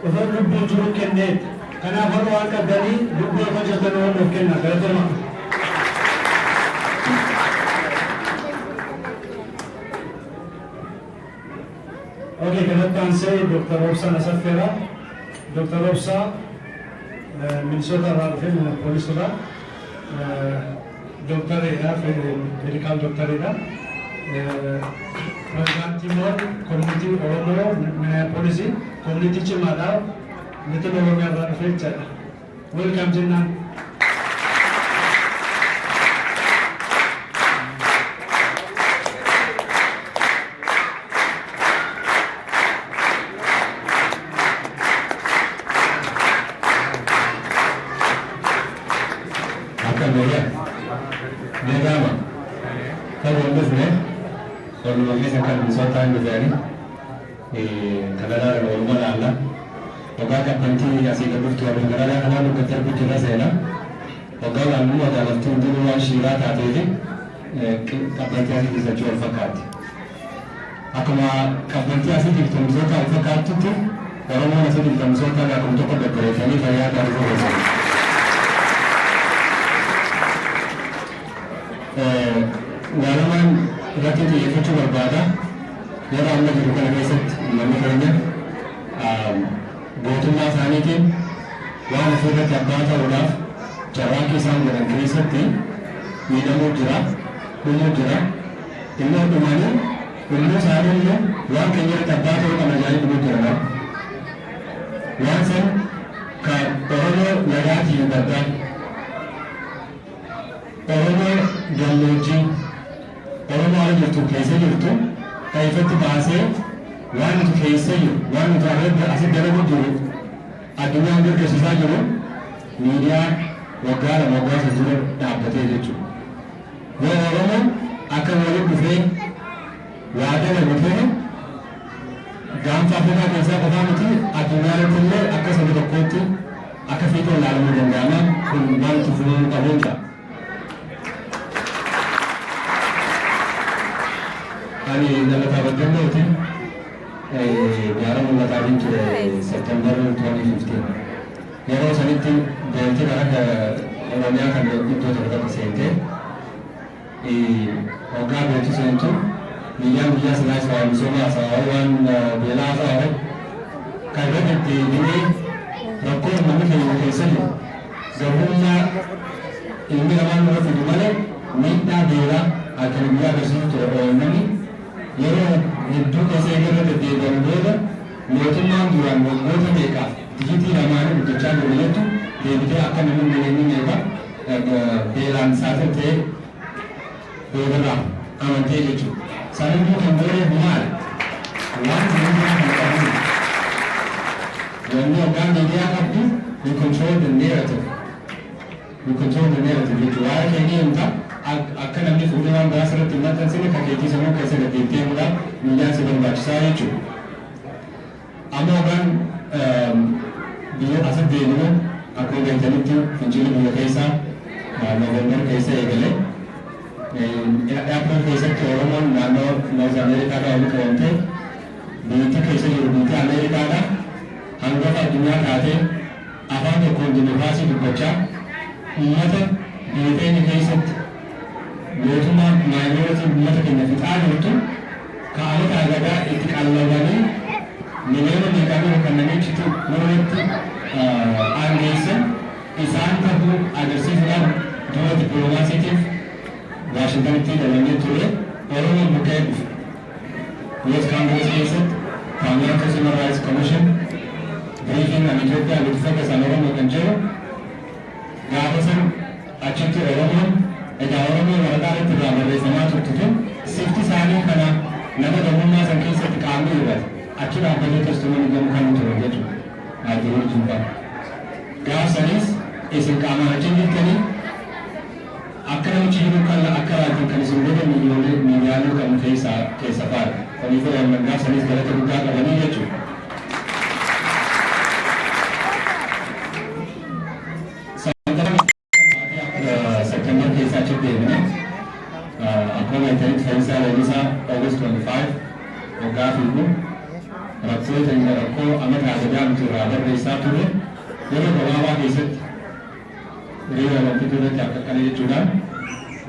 otoo lubbuu jiru kenneet. Kanaaf warra waan qabdanii lubbuu otoo jirtan waan nuuf kenna galatoomaa. Oke, kemudian saya Dr. Robsa Nasafera, Dr. Robsa Minnesota Ralph polis sudah, dokter ya, medical dokter ya, Program Timur, Community Oromo, Minneapolis, Community Cimada, itu Oromo Ralph, welcome Jenna. Akkuma kabbantii asii dibtamtoota al fakkaattutti Oromoon asii dibtamtoota akkuma tokko dabbareeffanii fayyaa gaarii godhatan. Gaalamaan irratti xiyyeeffachuu barbaada. Yeroo amma jiru kana keessatti namni keenya gootummaa isaaniitiin waan ofirratti abbaa ta'uudhaaf carraaqqii isaan godhan keessatti miidhamuu jira, dhumuu jira. Immoo dhumanii Ilmu isaanii immoo waan keenyatti abbaa ta'uu kan ajaa'ibuu jira. Waan san kan Oromoo nagaatiin baddaa, Oromoo gammoojjii, Oromoo ala jirtu keessa jirtu ta'ifatti baasee waan nuti keessa jiru, waan nuti asii dalagu jiru addunyaan gaggeessisaa jiru miidiyaa waggaa lama waggaa sadii dura dhaabbatee jechuudha. Yoo Oromoo akka waliin dhufee waada nama ta'e gaanfa Afrikaa keessaa qofaa miti addunyaatti illee akka saba tokkootti akka fiixee ilaalamuu danda'ama kun wanti furuu qabuudha. Ani Dhalataa Baddallooti gaara mul'ataatiin ture September 2015. Yeroo sanitti beeltii gara Oromiyaa kan iddoo tokkotti seentee waggaa beeltii seentu biyyaa sanaas waa misooma haasawaa waan beelaa haasawaa kan irratti dhimee rakkoo namni keenya keessatti garbummaa ilmi namaa nurra fidu malee miidhaa beelaa akka biyyaa agarsiisu ture namni yeroo hedduu keessa eegalee deddeebi'an booda mootummaan duraan waggoota meeqaaf digitii lamaanii guddachaa jiru jettu deebitee akka namni mileenii meeqa beelaan saaxilamtee boodarraa amantee jechuudha. Sababii kan booree maal waan jireenya kan qabu wanni hoggaan miidiyaa qabdu we control the narrative jechuudha. Waa'ee keenya himta akka namni fuudhee waan biraa sirriitti hin maxxansine kan keetii sammuu keessa deddeebi'ee muudhaan miidiyaan si barbaachisaa jechuudha. Amma hoggaan biyya asitti deemnu akkuma beektanitti fincilli biyya keessaa Noovembar keessa eegalee April keessatti Oromoon naannoo Noorz Ameerikaadhaa walitti qabamtee biyyattii keessa jiru biyya Ameerikaadhaa hangafa addunyaa taatee afaan tokkoon dimokiraasii dubbachaa uummata biyya keenya keessatti mootummaa maayinooritii uummata keenya fixaa jirtu ka'amata agadaa itti qallabanii miliyoona meeqaanii kan namichitti nurratti aangeessan isaan ta'uu agarsiisuudhaan dura dippiloomaasiitiif Washingtonitti dabalamee ture Oromoon bukkee dhufe. US Congress keessatti Parliamentary Human Rights Commission briefing an Itoophiyaa with focus on Oromoo kan jiru gaafa san achitti Oromoon egaa Oromoon waraqaa irratti irraa barreeffamaa turtutu sifti isaanii kana nama gamummaa san keessatti qaamni irratti achi dhaabbatee testoomanii gamu kan ture jechuudha. Naajjiruun jibbaa. Gaaf sanis isin qaamaan achi jirtanii akka namichi jiru kan akka laatiin kan isin godhe miidiyaalee kan keessa faara. Kanaafuu gaaf sanis galata guddaa qabanii jechuudha. September keessa achi deemne akkuma interneti fayyisaa lalisaa August 25 waggaa fiigu rakkoota inni rakkoo amata agadaa nuti irraa barreessaa ture yeroo gabaabaa keessatti hiriira wantoota irratti akka kana jechuudhaan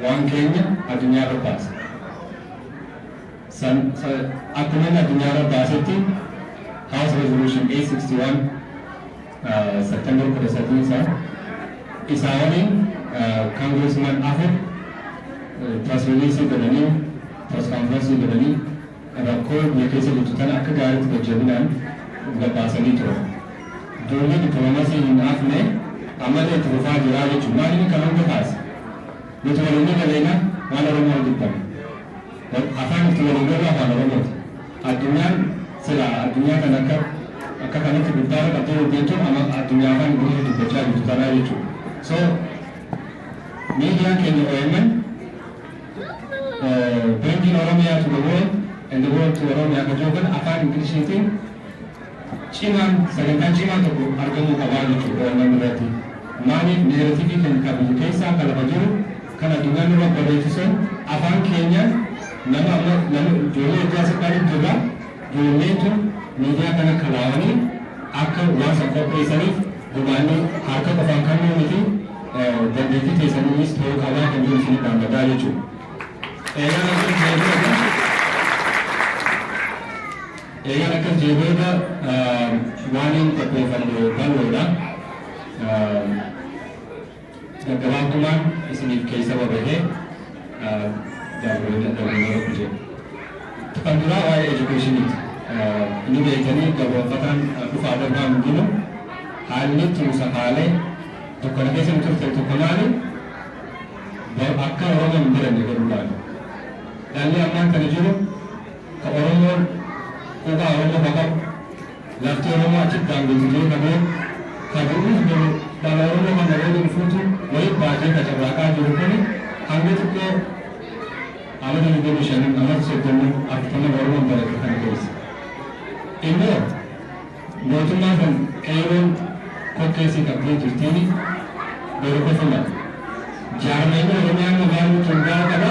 waan keenya addunyaa irra baase. Akkuma inni addunyaa irra baasetti House Resolution 861 September 13 isaa waliin Congressman afur press release godhanii press conference godhanii rakkoo biyya keessa jirtu tana akka gaariitti jajjabinaan gabaasanii ture. Duulli dippiloomaasii hin hafne ammallee itti fufaa jira jechuudha. Maaliin kan hunda taase? Nuti waliin galeena waan Oromoo dubbame. Afaan itti waliin galu afaan Oromooti. Addunyaan sila addunyaa kan akka kanatti guddaa qabdee hojjechuun amma addunyaa afaan guutuu dubbachaa jirtu tanaa jechuudha. So media keenya OMN bringing Oromia to the world and the world to Oromia akka jiru kan afaan Ingiliziitiin cimaan sagantaan cimaan tokko argamuu qabaa jechuudha OMN irratti. Maaliif neeratiivii kan biyya keessaa kan lafa jiru kan addunyaan irra barreessisan afaan keenya nama ijoollee ijaarsa qaaliif jirra ijoolleetu miidiyaa kana kalaawanii akka waan san qopheessaniif dhugaanii harka qofaan kan miti dandeettii keessaniinis ta'uu qabaa kan jiru isin dhaabbataa jechuudha. Eegaan akkas jeebeeta waan hin qopheeffanne bal'oodha. Gaggabaabumaan isiniif keessa babahee dabaloo hojii. Kan duraa waa'ee edukeeshiniiti. Inni beekanii gabaabfataan dhufaa darbaa hundinuu haalli tumsa haalee tokko na keessa turte tokko maali akka Oromoon hin jiranne godhuudhaani. Dhalli ammaan kana jiru ka Oromoon quba Oromoo baqabu lafti Oromoo achitti daangeffamee qabee ka du'uuf jiru dhala Oromoo kan namoonni fuutu wayii baatee ka carraaqaa jiru kuni hanga xiqqoo amata 25 amata 30 afurtama Oromoon barate kana keessa. immoo mootummaa kan qeeroon kokkeessii qabdee jirtiin beeku filata. Jaarmeen Oromiyaa magaalaa Tungaa qaba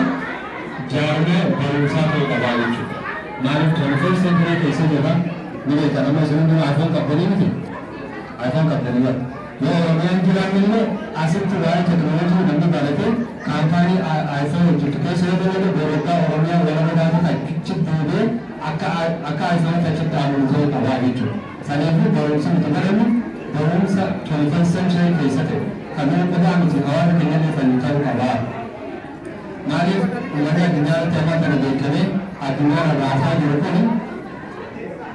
jaarmee barumsaa ta'uu qabaa jechuudha. Maaliif 21st century keessa jira ni beekan amma isin hundinuu iPhone qabdanii miti iPhone qabdanii bara. Yoo Oromiyaan jiraan immoo asitti waa'ee teknooloojii namni barate kaampaanii iPhone hojjetu keessa yoo ta'u beekaa Oromiyaa walaba gaafa achitti deebee akka iPhone achitti aanu ta'uu qabaa jechuudha. Sanaafuu barumsa nuti barannu barumsa 21st century keessa ta'e kanneen qodaa miti hawaasa keenyatti fayyadu qabaa. Maaliif uummanni addunyaatti amma kana beekamee addunyaa rarraasaa jiru kun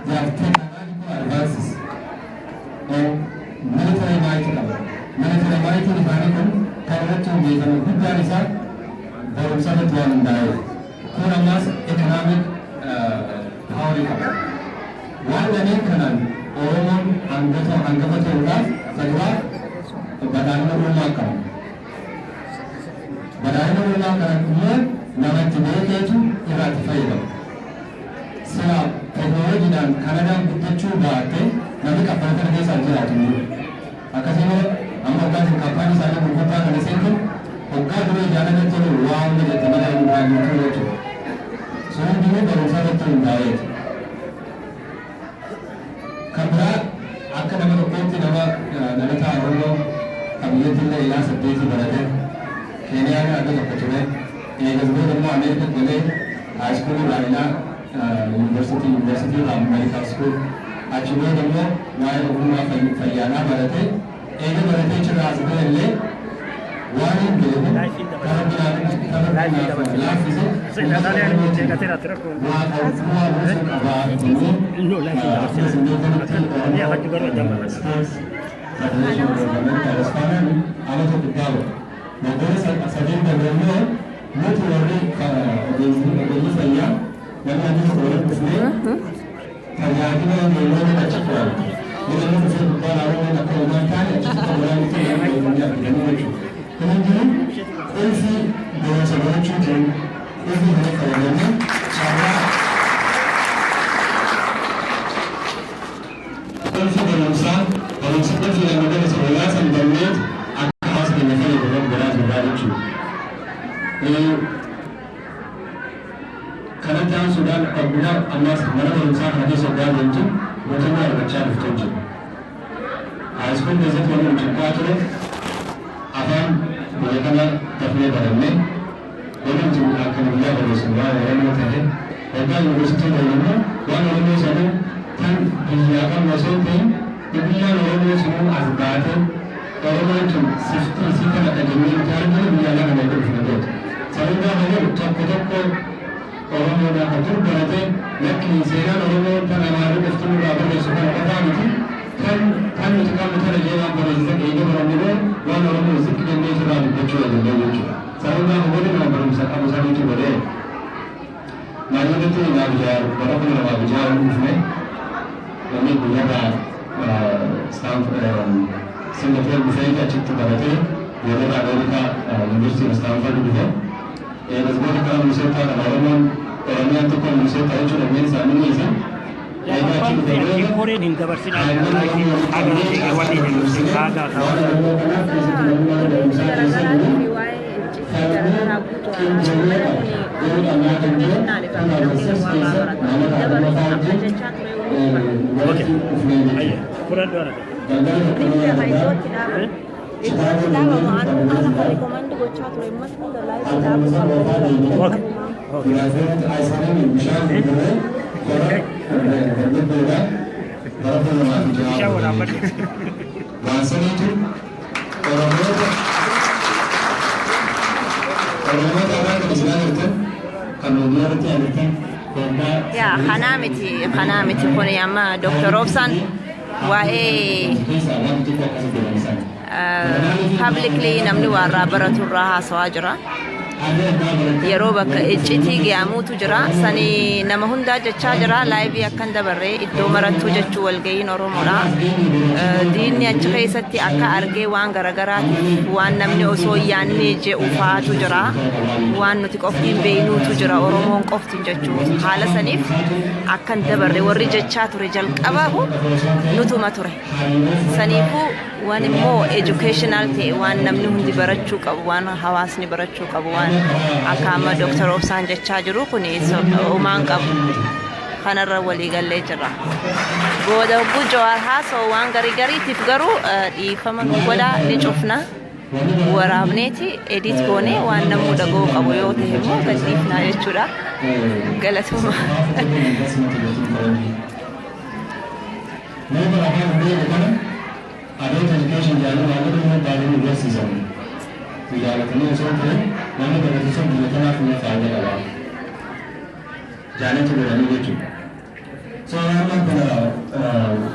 they have technological advances and military might qaba. Military might isaanii kun kan irratti hundeeffame guddaan isaa barumsa irratti waan hundaa'e. Kun ammas economic power qaba. Waan lameen kanaan Oromoon hangafa ta'uudhaaf saduraa badhaadhina uumaa qaba. Badhaadhina uumaa kana immoo namatti beekeetu irratti fayyadama. Sila teknooloojiidhaan Kanadaan guddachuu baatte namni kaffaltii kana keessa jiraatu jiru. Akkasuma amma hoggaan kaampaanii isaanii gurgurtaa kana seentu hoggaa duree jaalala tolu waa hunda jette mana irraa jirtu jechuudha. Sun hundinuu barumsa irratti hundaa'eeti. Kan biraa akka nama tokkootti nama dhalataa Oromoo kan biyyatti illee ilaa 8 barate Keeniyaan adda tokko ture. Eegasboo immoo Ameerika galee haayiskuulii irraa ilaa University of Medical School achi booda immoo waa'ee ogummaa fayyaanaa barate eega baratee jira as bira illee waan hin beeku kara biraaf laaffise waa ogummaa gosa qabaa jennee Federation of American Hispanic amata guddaa godha. Waggoota sadeen dabalannoo nuti warri ogeeyyii fayyaa namni adii walitti dhufnee tajaajila yeroon achi qo'atu. Yeroo inni dhufee gubbaa laaroon akka uumaan taane achitti tajaajila ta'e nama eeguun arganii jechuudha. Kun hundinuu qulfii barumsa barachuutiin qulfii kana fayyadamee carraa qulfii barumsaa qulfii lammadana soolaa san dandeet akka hawaasa keenya fayyadaman godhaa jirraa jechuudha. Kanatti aansuudhaan abbunaa ammas mana barumsaa kana keessa hoggaa deemtu mootummaa argachaa dhuftuu jiru. Haayiskuul keessatti waliin hojjechaa ture afaan biyya kana dafnee barannee waliin jiru akka biyyaa barreessu waan Oromoo ta'e hoggaa yuunivarsiitii waliinimmoo waan Oromoo sanuu kan biyyaa kan osoo ta'in biyyaan Oromoo sanuu as baate Oromoon tun siftii isii kana dhageenyee nuti arginu biyyaa lama meeqa dhufna goote. Sababni gaafa jiru tokko Oromoo gaafa dur barate lakki seenaan Oromoo kan Amaaraa dhuftu nurraa barreessu kan qofaa miti kan nuti qabnu tana jedhaan barreessisan eega barannee waan Oromoo ziqqi jennee sirraa dubbachuu eegallee jechuudha. Sababni gaafa wali nama barumsa qabu saniitu godhee maallaqatti ilaalu bara 2006 dhufne namni guyyaa Singapore dhufee achitti baratee yeroo Ameerikaa Yuunivarsiitii Istaanford dhufe. Eegasboota kana Museetaa qaba Oromoon Oromiyaan tokko Museetaa jechuudha meen isaanii ni isa. Koreen hin dabarsina agarsiise wanni hin saagaa Ya, kana miti kun amma Dr. Robson waa'ee publicly namni warraa baraturraa haasawaa jira. yeroo bakka iccitii ga'amuutu jira sani nama hundaa jechaa jira laayivii akkan dabarree iddoo marattuu jechuu walga'iin Oromoodha diinni achi keessatti akka argee waan garagaraatiif waan namni osoo yaannee je'u faatu jira waan nuti qoftiin beeynuutu jira Oromoon qoftiin jechuu haala saniif akkan dabarre warri jechaa ture jalqabahu nutuma ture saniifuu waan immoo educational ta'e waan namni hundi barachuu qabu waan hawaasni barachuu qabu waan akka amma Dr. Obsaan jechaa jiru kun uumaan qabu kanarra walii gallee jira booda obbo Jawaar haasoo waan gariitiif garuu dhiifama nu godhaa ni cufna waraabneeti edit goonee waan namuu dhagoo qabu yoo ta'e immoo gadhiifnaa jechuudha galatuma adult education jaalala nama baay'ee barsiisan jaalatanii osoo ta'e nama barsiisan biyya kanaaf ni faayidaa qaba jaalatu godhanii jechuudha. So amma kana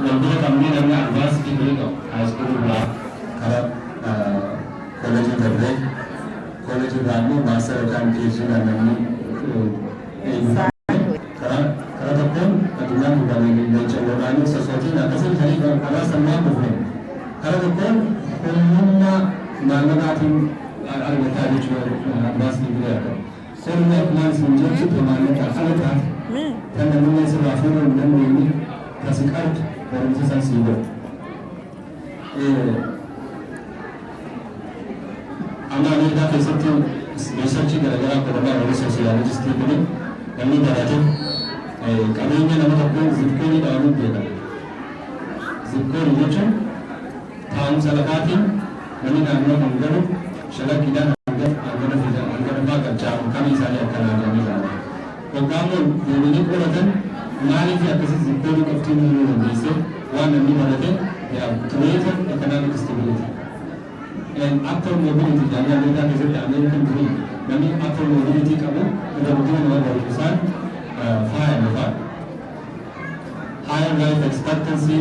waldura kamni namni advance degree qabu high school irraa karaa college darbee college irraa immoo master yookaan PhD irraa namni karaa tokkoon addunyaan guddamee leenca waraanuu sosootiin akkasii ta'ee karaa sammaa dhufne karaa tokkoon humna maallaqaatiin argataa jechuudha advance degree argamu. Sirna maal sin jechuudha maallaqa ala taate kan namni sirraa fuudhuu hin dandeenye kasi qabdu barumsa san sii godhu. Amma Ameerikaa keessatti researchii garaagaraa qoramaa warri soosiyaalojistii kuni namni barate qabeenya nama tokkoo zipkoonii dhawamuun beekama. Zipkoonii jechuun taa'umsa lafaatiin namni naannoo kan galu shalakkiidhaan hangana faa qabcaamu kamii isaanii akka naannoo ilaala. Waggaammoo deemanii qoratan maaliif akkasii zipkoonii qabtuu uumuu dandeesse waan namni barate created economic stability. And after mobility, jaamia Ameerikaa keessatti American dream namni after mobility qabu irra guddina nama barumsaan faaya lafaa. Higher life expectancy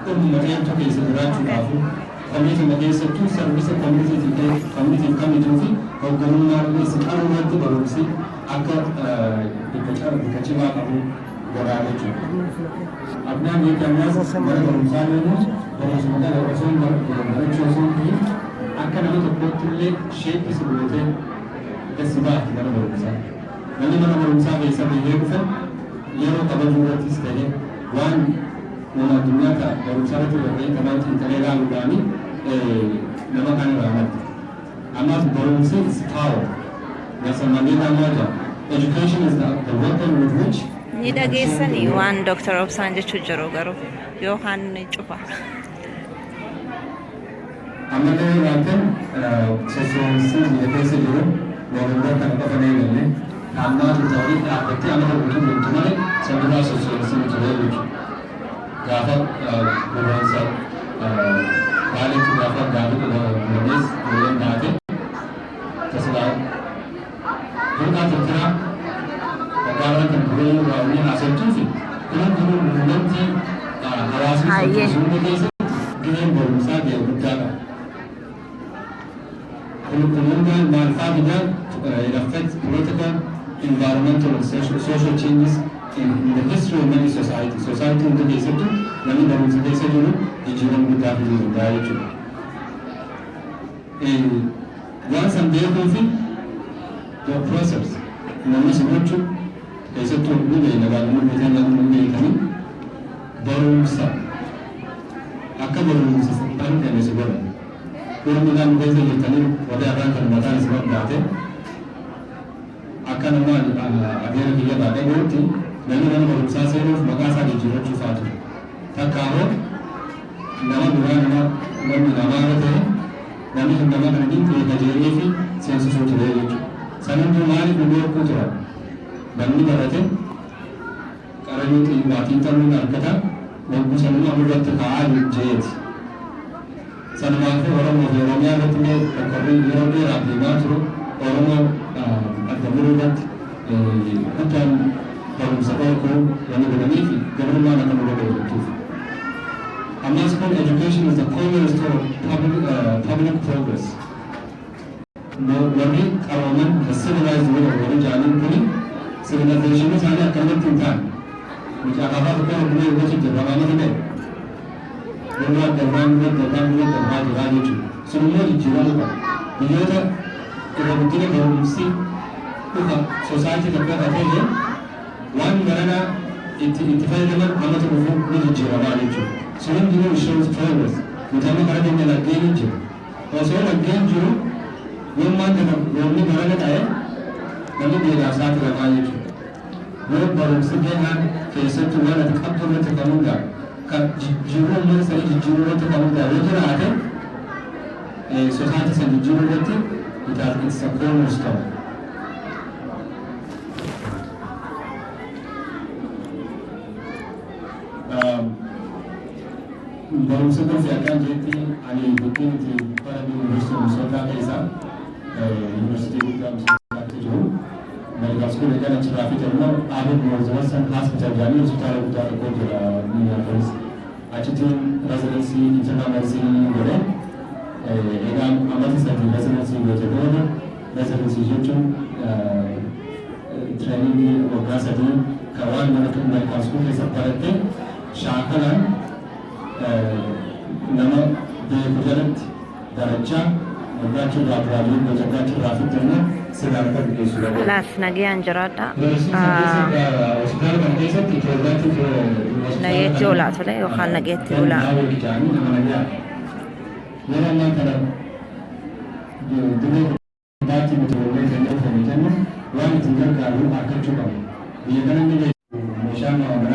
uummateen keessa jiraachuudhaaf community keessattuu service community kamituu fi hoogganummaa irratti qabu irratti barumsi akka bakka cimaa qabu godhaa jechuudha. Abbaan beekamas mana barumsaa yommuu barumsuma kana osoo hin barachuu osoo hin ta'in akka nama tokkotti illee sheekii si gootee dassi baafti mana barumsaa. Namni mana barumsaa keessa bahee dhufe yeroo kabajuu irrattis ta'ee waan nama addunyaa ta'a barumsaa irratti barree tamaan xiinxalee ilaaluudhaani nama kan irraa madda. Ammas barumsi is power. Nelson Mandela Moja. Education is the weapon with which ni dhageessanii waan Dr. Obsaan jechuu jiru garuu yookaan ni cufa. Ammallee ilaaltan sosoomsii biyya keessa jiru walummaa kan qabanee galle hammaatu ta'anii dhaabbattee amma guutuu guutuu malee sadarkaa sosoomsii ture jechuudha. Gaafa gurraansa baaleetti gaafa gaafii gurraansa yeroo baate tasilaa burqaa tirtiraa waggaarraa kan turee raawwanii haasoftuu fi kunan jiru muummeentii hawaasni sosoomsii keessatti gaheen barumsaa gahee guddaa qaba. Kulungan malfabida it affects political, environmental, and social changes in the history of many societies. Society in the case of many governments in the case of the Jiran Buddha diet. Once and there conflict, the oppressors, Namis Mutu, case of Buddha in the Government within the American Borumsa. Akabarumsa, and is a woman. Kurumunan beza yitani wada aran kan matan sebab date akan nama agar dia date berarti nani nani berusaha seluruh makasa di jiran cufat tak karo nama bukan nama itu nani nama nanti kita jadi ni sensus itu lagi sangat tu mari berdua putra bani berarti kerana itu batin terluka kata bagus semua berbuat terkait jahit. Sanamaafi Oromoo fi Oromiyaa irratti illee qorrii yeroo dheeraaf deemaa jiru Oromoo adda muruu irratti guddaan barumsa dhorkuu wanni godhanii fi gabrummaan akka nurra godhachuuf. Ammas kun education is the cornerstone of public progress. warri qabaman civilized warri jaalan kuni civilization isaanii akkanatti hin taane mucaa qafaa tokko hundee gocha jirramaa malee warri addabaan jiraa jechuudha. Sun immoo jijjiiramuu qaba. Biyyoota irra guddina ga'umsi dhufa soosaayitii tokko ta'ee waan baranaa itti fayyadaman amata dhufu ni jijjiiramaa jechuudha. Sun hundinuu shows progress. Mutama karaa keenya laggeen hin jiru. Osoo laggeen jiru yoommaan kana yoomni barana ta'e namni beekaaf saaxilamaa jechuudha. Yoo barumsi gahaan keessatti waan ati qabdu irratti kan hundaa'u kan jijjiiruu uummata sanii jijjiiruu irratti kan hundaa'u yoo jiraate soosaayitii sana jijjiiruu irratti it's a cornerstone. Barumsa gosa akkaan jeetti ani guddin itti barate Yuunivarsiitii Minisootaa keessaa Yuunivarsiitii guddaa Minisootaatti jiru. Medical School eegan achirraa fi immoo Aabid Moorzawasan Hospital jedhamee hospitaala guddaa tokko jira Minneapolis. Achitti residency internal medicine godhe. Egaan amata sadii residency goote booda residency jechuun training waggaa sadii kan waan mana Medical School keessa baratte shaakalaan nama beeku jalatti darachaa waggaachuu irraa turaalee waggaachuu irraa fiddanne sadarkaa dhiyeessuu danda'u. Laaf nagayaan jiraadha. Hospitaala kana keessatti Nageetti oolaa ture yookaan nageetti oolaa. Yeroo ammaa kana dirree guddaatti nuti waliin kan jennu waan ittiin gargaaru argachuu qabna. Biyya kana meeshaan